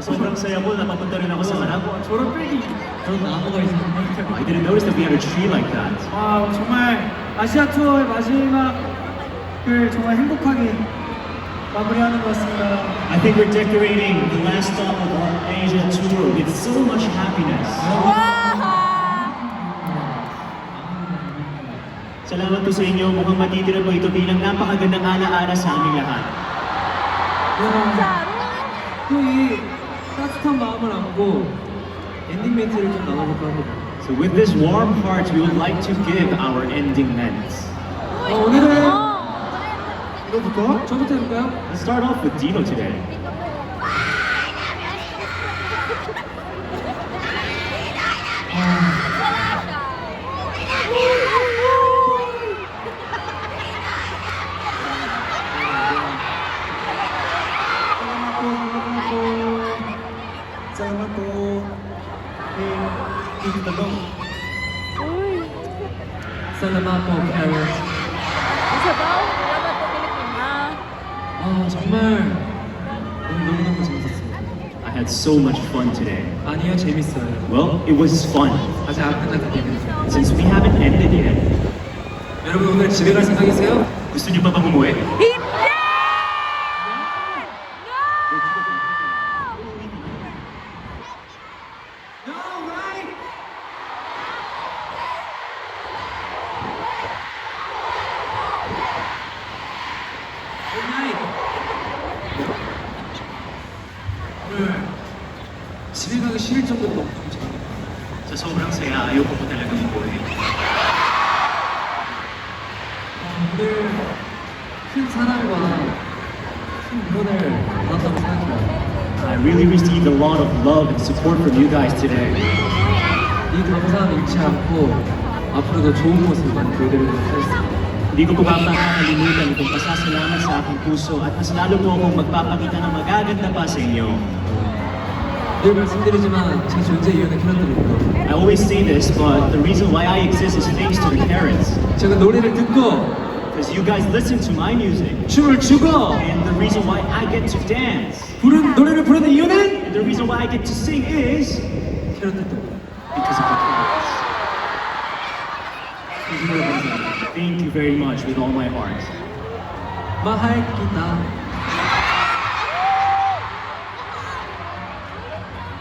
Sobrang saya ko, napapunta rin ako sa harap. 저런 백이 그런 나무가 있었는데 I didn't notice that we had a tree like that. 와 정말 아시아 투어의 마지막을 정말 행복하게 마무리하는 것 같습니다. I think we're decorating the last stop of our Asia tour with so much happiness. Salamat po sa inyo. Mukhang matitira po ito bilang napakagandang alaala sa aming lahat. 또이 따뜻한 마음을 안고 엔딩 멘트를 좀 나눠볼까 합니다. So with this warm heart, we would like to give our ending 멘트. 오늘은 이거부터 저부터 해볼까요? Let's start off with Dino today. Salamat po. Salamat po, Karen. Isa daw, salamat po Pilipina. 정말 너무너무 재밌었어요. I had so much fun today. 아니요, 재밌어요. Well, it was fun. 아직 안 끝났기 때문에. Since we haven't ended yet, 여러분 오늘 집에 갈 생각이세요? gusto niyo pa bang umuwi? Hindi! 오늘 집에 가기 싫을 정도로 너무 재밌어요. Sa sobrang saya, ayoko po talaga umuwi. 오늘 큰 사랑과 큰 응원을 받았다고 생각해요. I really received a lot of love and support from you guys today. 이 감사함 잃지 않고 앞으로도 좋은 모습 많이 보여드리도록 하겠습니다. Hindi ko po makakalimutan itong pasasalamat sa aking puso at mas lalo po akong magpapakita ng magaganda pa sa inyo. 늘 말씀드리지만 제 존재 이유는 캐럿들이고요. I always say this, but the reason why I exist is thanks to the parents. 제가 노래를 듣고 Because you guys listen to my music. 춤을 추고 And the reason why I get to dance. 노래를 부르는 이유는 And the reason why I get to sing is 캐럿들 때문에. because of the parents. 이 노래 감사합니다. Thank you very much with all my heart. 마할 기다